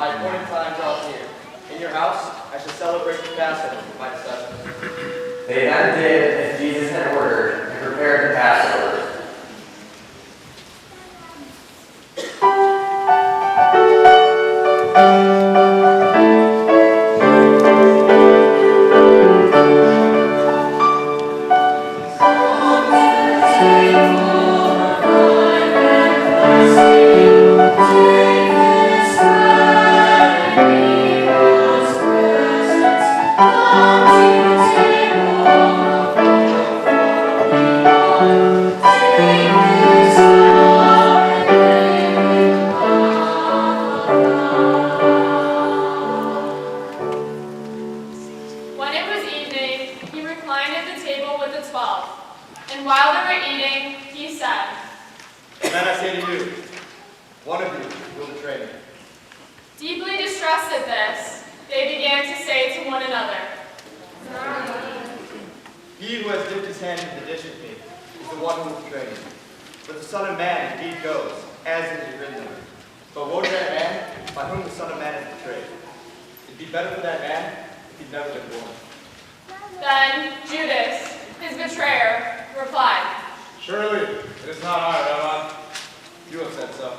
my appointed time draws near. In your house, I shall celebrate the Passover with my disciples. They then did as Jesus had ordered and prepared the Passover. Then Judas, his betrayer, replied, "Surely it is not I, Rabbi. You have said so."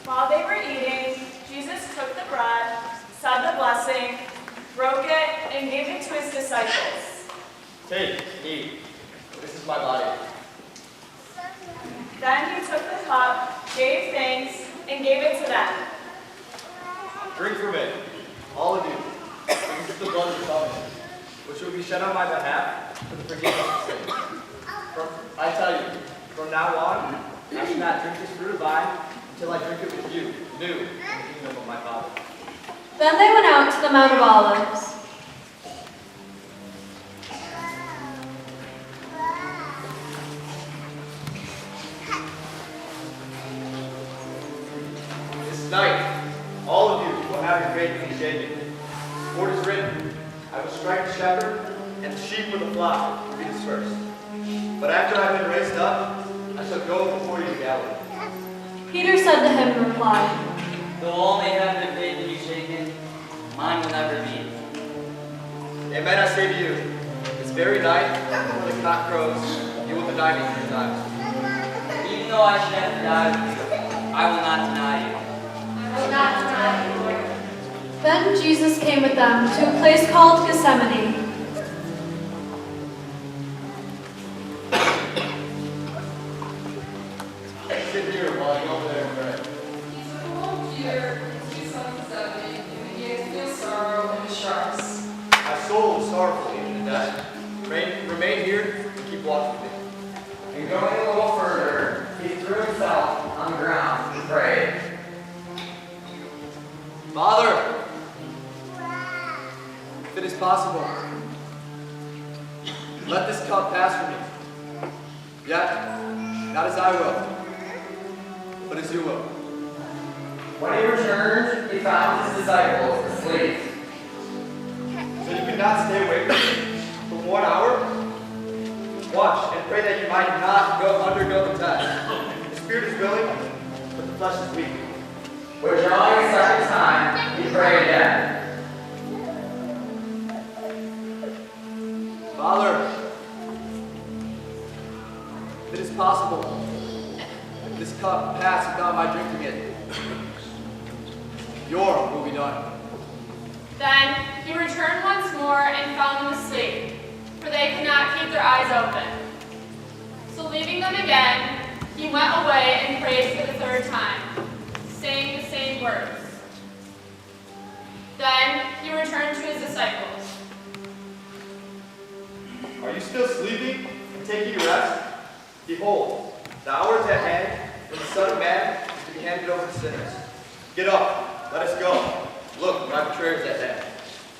While they were eating, Jesus took the bread, said the blessing, broke it, and gave it to his disciples. "Take, eat. This is my body." Then he took the cup, gave thanks, and gave it to them. "Drink from it, all of you. This is the blood of the covenant, which will be shed on my behalf for the forgiveness of sins. I tell you, from now on, I shall not drink this fruit of vine until I drink it with you, new, in the kingdom of my Father." Then they went out to the Mount of Olives. This night, all of you will have your faith clean shaken. For it is written, "I will strike the shepherd, and the sheep of the flock will be dispersed." But after I have been raised up, I shall go before you to Galilee. Peter said to him in reply, "Though all may have their faith be shaken, mine will never be." Amen, I say to you, this very night, before the cock crows, you will deny me 3 times. Even though I should have to die with you, I will not deny you. I will not deny you, Lord. Then Jesus came with them to a place called Gethsemane. Sit here while I go over there and pray. He took along Peter and 2 sons of Zebedee and began to feel sorrow and distress. My soul is sorrowful even to death. Remain here and keep watching with me. And going a little further, he threw himself on the ground and prayed. "Father, if it is possible, let this cup pass from me. Yet, not as I will, but as you will." When he returned, he found his disciples asleep. "So you could not stay awake for 1 hour? Watch and pray that you might not undergo the test. The spirit is willing, but the flesh is weak." Withdrawing a second time, he prayed again. "Father, if it is possible, let this cup pass without my drinking it. Your will be done." Then he returned once more and found them asleep, for they could not keep their eyes open. So leaving them again, he went away and prayed for the 3rd time, saying the same words. Then he returned to his disciples. "Are you still sleeping and taking rest? Behold, the hour is at hand when the Son of Man is to be handed over to sinners. Get up, let us go. Look, my betrayer is at hand."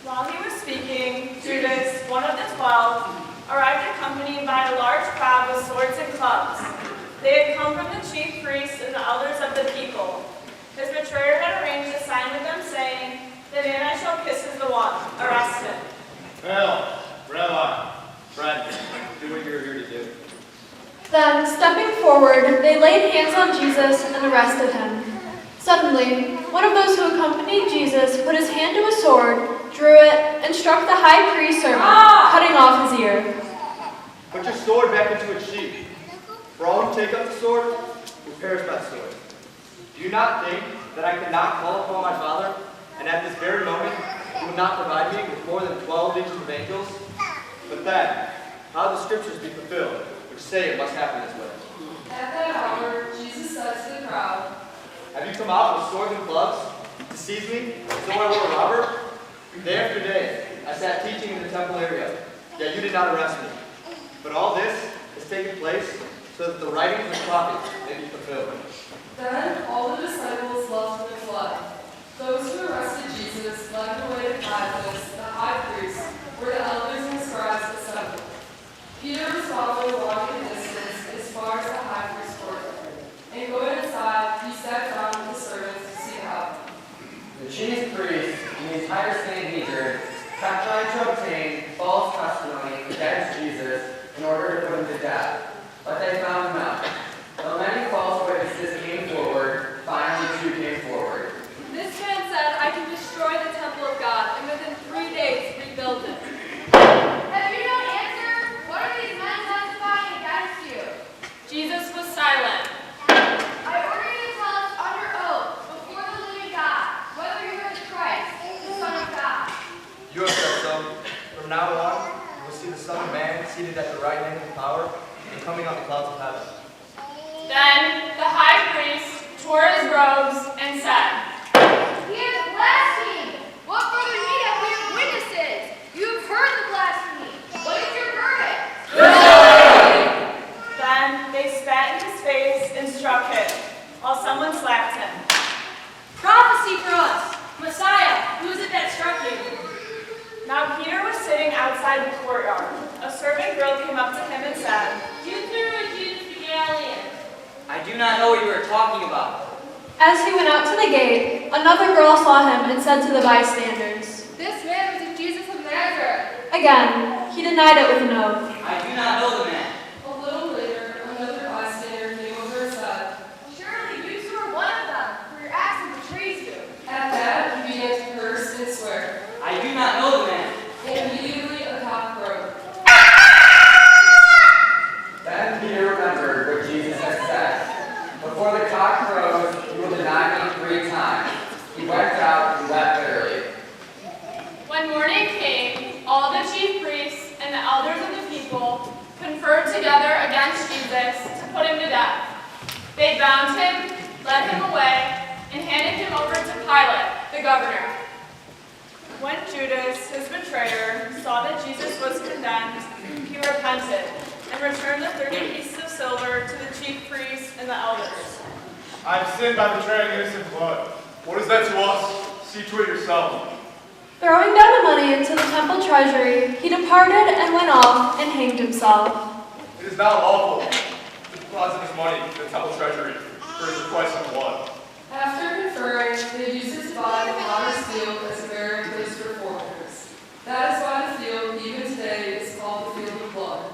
While he was speaking, Judas, one of the 12, arrived accompanied by a large crowd with swords and clubs. They had come from the chief priests and the elders of the people. His betrayer had arranged a sign with them, saying, "The man I shall kiss is the one. Arrest him." "Well, Rabbi, friend, do what you're here to do." Then, stepping forward, they laid hands on Jesus and arrested him. Suddenly, one of those who accompanied Jesus put his hand to a sword, drew it, and struck the high priest's servant, cutting off his ear. Put your sword back into its sheath. For all who take up the sword will perish by the sword. Do you not think that I cannot call upon my Father, and at this very moment he would not provide me with more than 12 legions of angels? But then, how the scriptures be fulfilled, which say it must happen this way? At that hour, Jesus said to the crowd, Have you come out with swords and clubs to seize me, as though I were a robber? Day after day, I sat teaching in the temple area, yet you did not arrest me. But all this has taken place so that the writings of the prophets may be fulfilled. Then all the disciples left and fled. Those who arrested Jesus led him away to Pilate, the high priest, where the elders and scribes assembled. Peter was following along in the distance as far as the high priest's court. And going inside, he sat down with the servants to see how. The chief priests and the entire Sanhedrin kept trying to obtain false testimony against Jesus in order to put him to death, but they found none. Though many false witnesses came forward, finally two came forward. This man said, I can destroy the temple of God and within 3 days rebuild it. Have you no answer? What are these men testifying against you? Jesus was silent. I order you to tell us under oath, before the living God, whether you are the Christ, the Son of God. You have said so. From now on, you will see the Son of Man seated at the right hand of power and coming on the clouds of heaven. Then the high priest tore his robes and said, He has blasphemed. What further need have we of witnesses? You have heard the blasphemy. What is your verdict? Then they spat in his face and struck him, while someone slapped him. Prophecy for us! Messiah, who is it that struck you? Now Peter was sitting outside the courtyard. A servant girl came up to him and said, You threw Judas the Galilean. I do not know what you are talking about. As he went out to the gate, another girl saw him and said to the bystanders. This man was a Jesus of Nazareth. Again, he denied it with an oath. I do not know the man. A little later, another bystander came over and said, Surely you two are one of them, for your acts betrays you. At that, he began to curse and swear. I do not know the man. And immediately a cock crowed. Then Peter remembered what Jesus had said. Before the cock crows, you will deny me 3 times. He went out and wept bitterly. When morning came, all the chief priests and the elders of the people conferred together against Jesus to put him to death. They bound him, led him away, and handed him over to Pilate, the governor. When Judas, his betrayer, saw that Jesus was condemned, he repented and returned the 30 pieces of silver to the chief priests and the elders. I have sinned by betraying innocent blood. What is that to us? See to it yourself. Throwing down the money into the temple treasury, he departed and went off and hanged himself. It is not lawful to deposit his money in the temple treasury for his request of blood. After conferring, they used his body in Potter's field as a burial place for foreigners. That is why the field, even today, is called the field of blood.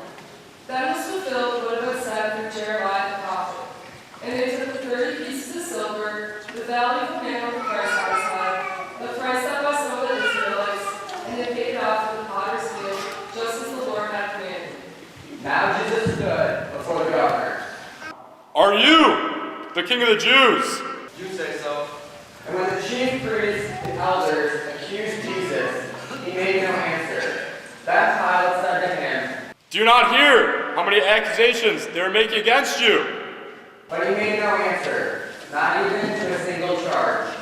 That was fulfilled what it was said through Jeremiah the prophet. And they took the 30 pieces of silver, the value of the man on the price outside, the price set by some of the Israelites, and they paid it off to the Potter's field, just as the Lord had commanded. Now Jesus stood before the governor. Are you the king of the Jews? You say so. And when the chief priests and elders accused Jesus, he made no answer. Then Pilate said to him, Do you not hear how many accusations they are making against you? but he made no answer, not even to a single charge.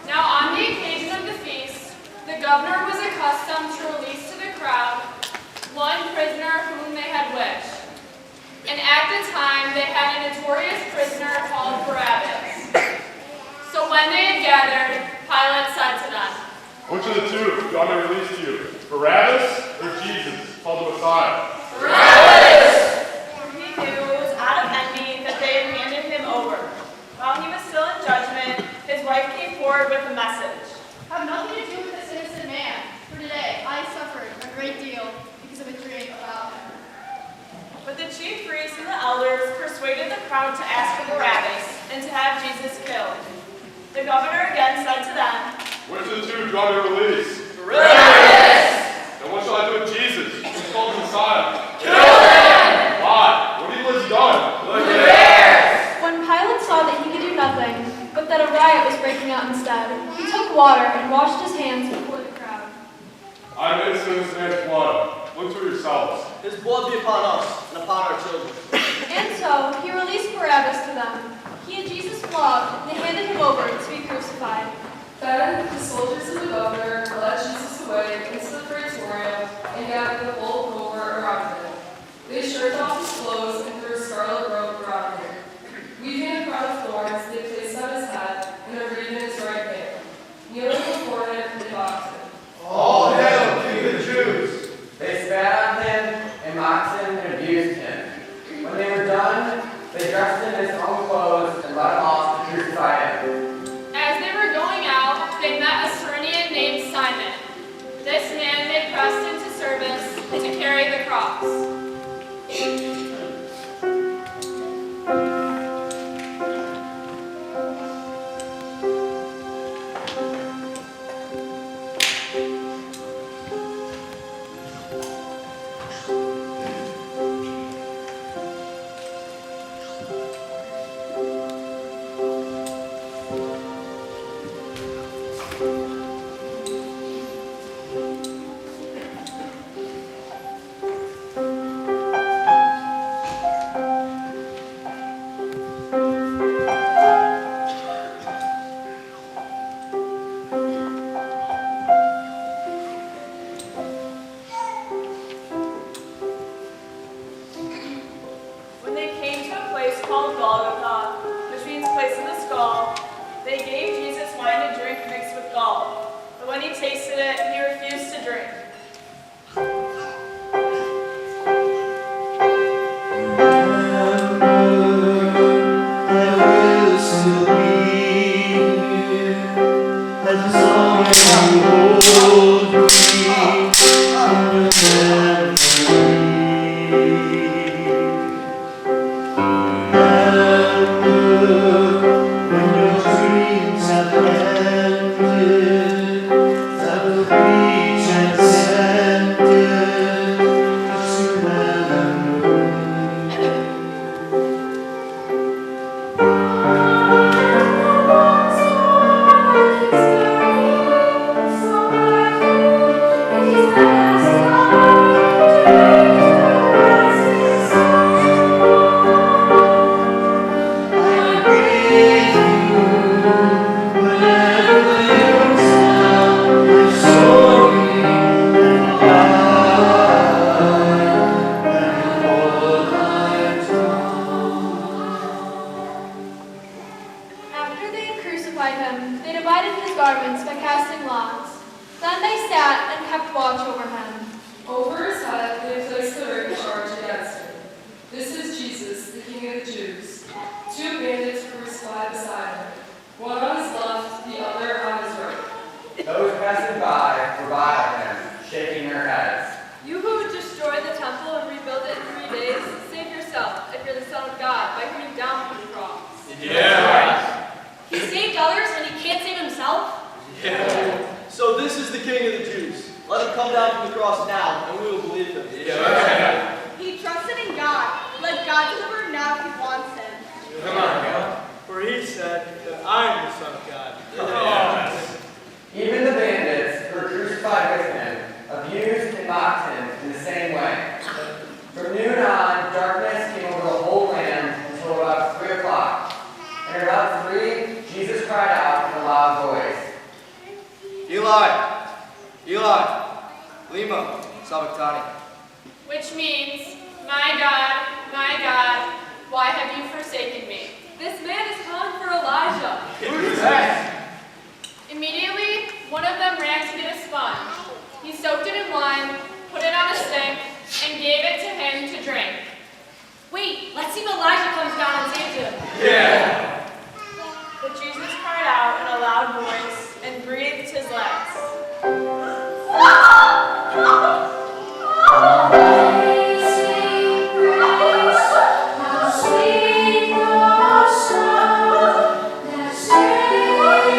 Now on the occasion of the feast, the governor was accustomed to release to the crowd one prisoner whom they had wished. And at the time they had a notorious prisoner called Barabbas. So when they had gathered, Pilate said to them, Which of the two do I may release to you? Barabbas or Jesus, called the Messiah? Barabbas! For he knew it was out of envy that they had handed him over. While he was still in judgment, his wife came forward with a message. Have nothing to do with this innocent man, for today I suffered a great deal because of a dream about him. But the chief priests and the elders persuaded the crowd to ask for Barabbas and to have Jesus killed. The governor again said to them, Which of the two do you want me to release? Then what shall I do with Jesus, who's called the Messiah? Kill him! Why? What evil has he done? When Pilate saw that he could do nothing, but that a riot was breaking out instead, he took water and washed his hands before the crowd. I am innocent of this man's blood. Look to yourselves. His blood be upon us and upon our children. And so he released Barabbas to them. He had Jesus flogged, and they handed him over to be crucified. Then the soldiers of the governor led Jesus away into the praetorium and gathered the whole cohort around him. They stripped off his clothes and threw a scarlet robe around him. Weaving a crown of thorns, they placed on his head and a reed in his right hand. Kneeling before him, they mocked him. All hail, King of the Jews! They spat on him and mocked him and abused him. When they were done, they dressed him in his own clothes and led him off to crucify him. As they were going out, they met a Cyrenian named Simon. This man they pressed into service to carry the cross. When they came to a place called Golgotha, which means place of the skull, they gave Jesus wine to drink mixed with gall. But when he tasted it, he refused to drink. Which means, my God, why have you forsaken me? This man is calling for Elijah. Who's that? Immediately, one of them ran to get a sponge. He soaked it in wine, put it on a stick, and gave it to him to drink. Wait, let's see if Elijah comes down and saves him. Yeah. But Jesus cried out in a loud voice and breathed his last. Sweet, sweet,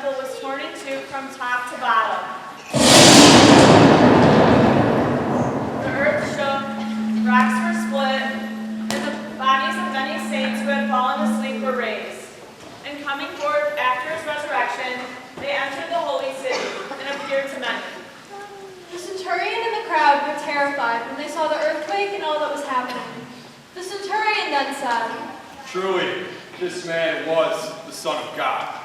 temple was torn in two from top to bottom. The earth shook, rocks were split, and the bodies of many saints who had fallen asleep were raised. And coming forth after his resurrection, they entered the holy city and appeared to many. The centurion and the crowd were terrified when they saw the earthquake and all that was happening. The centurion then said, Truly, this man was the Son of God.